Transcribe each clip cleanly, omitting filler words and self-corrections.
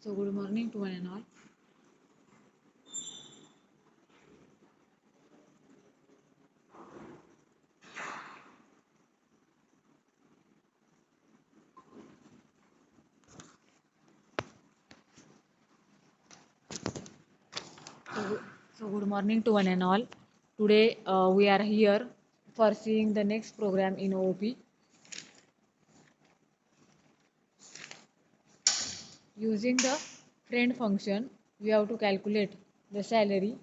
So good morning to one and all. So, good morning to one and all. Today we are here for seeing the next program in OOP. Using the friend function, we have to calculate the salary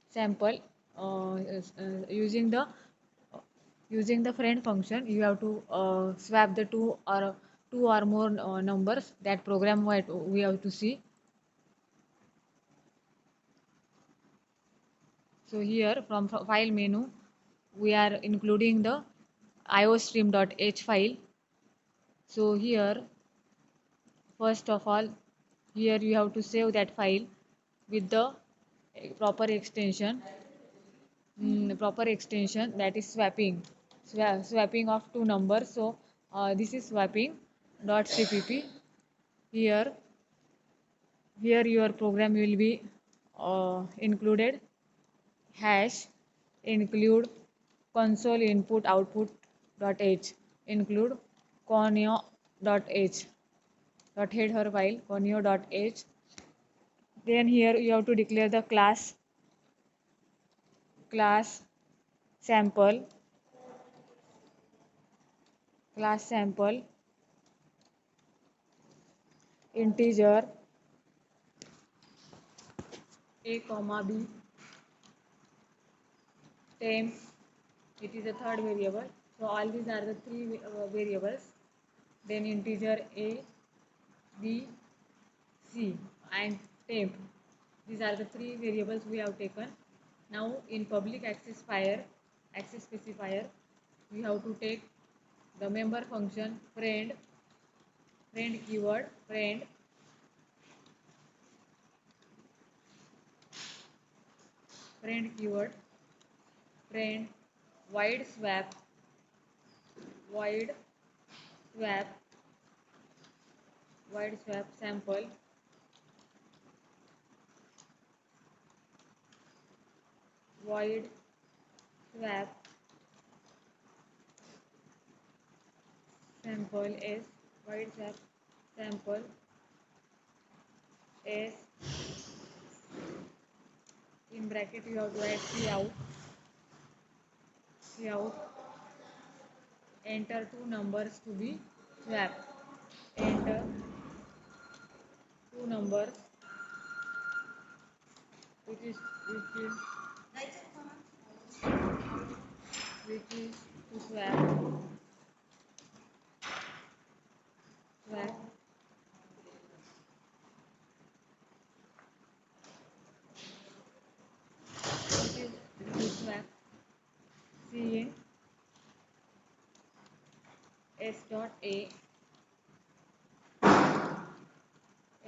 sample. Using the friend function, you have to swap the two or more numbers. That program what we have to see. So here from file menu, we are including the iostream.h file. So here, first of all, here you have to save that file with the proper extension, that is swapping of two numbers. So this is swapping.cpp. Here, here your program will be included hash include console input output dot h include conio dot h dot header file conio dot h. Then here you have to declare the class sample class sample integer a comma b temp. It is the third variable. So all these are the three variables. Then integer a b c and temp. These are the three variables we have taken. Now in public access specifier, we have to take the member function friend keyword friend keyword friend wide swap wide swap wide swap sample wide swap sample s wide swap sample s in bracket you have to add cout enter two numbers to be swapped. Enter two numbers which is to swap which is to swap cin s dot a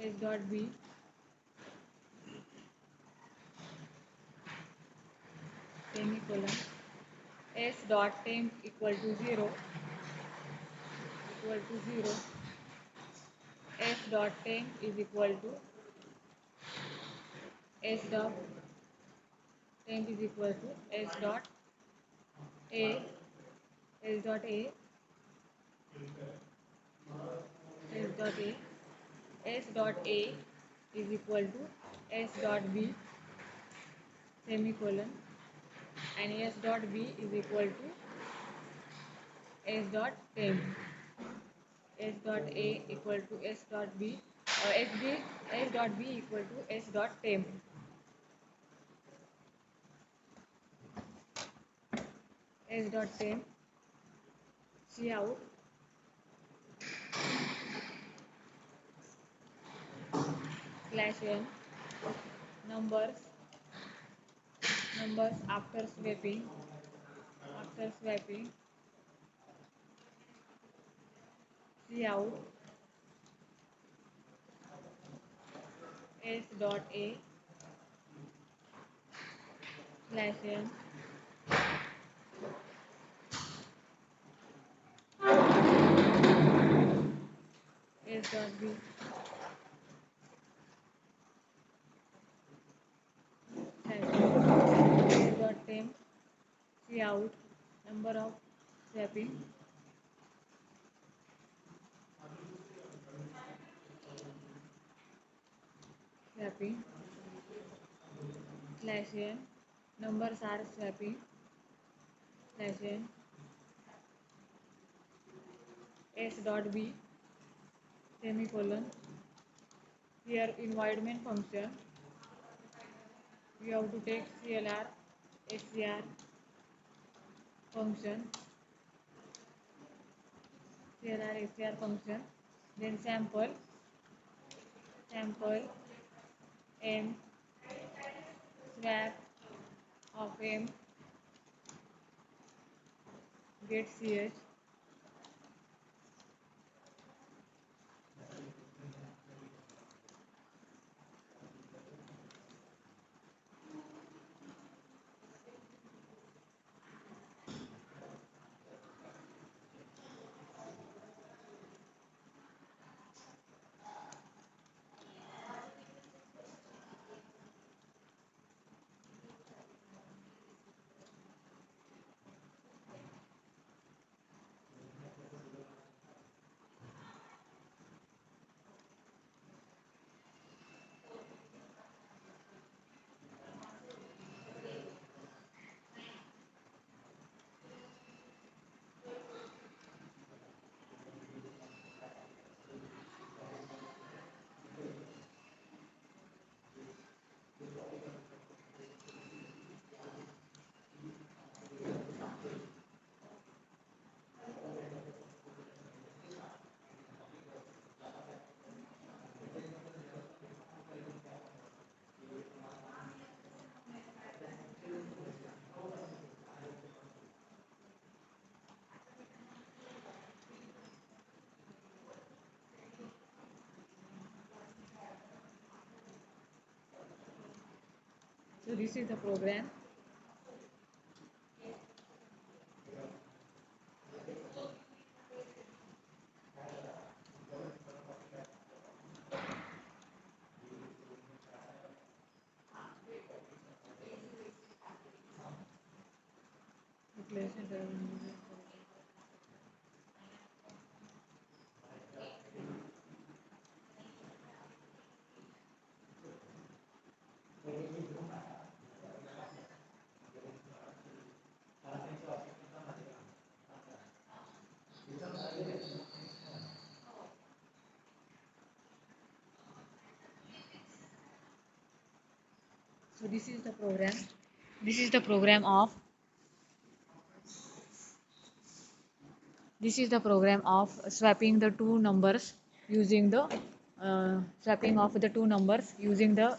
s dot b semicolon s dot temp equal to 0 s dot temp is equal to s dot temp is equal to s dot a s dot a s dot a s dot a is equal to s dot b semicolon and s dot b is equal to s dot temp s dot a equal to s dot b s dot b equal to s dot temp s dot temp cout slash n numbers after swapping cout s dot a slash n s b dot temp cout number of swapping swapping slash n numbers are swapping slash n s dot b semicolon. Here environment function we have to take clr scr function clr scr function, then sample m swap of m get ch. So this is the program. So this is the program. This is the program of This is the program of swapping the two numbers using the swapping of the two numbers using the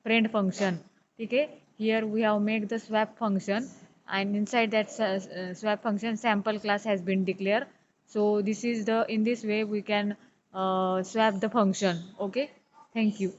friend function. Okay, here we have made the swap function, and inside that swap function sample class has been declared. So this is the in this way we can swap the function. Okay, thank you.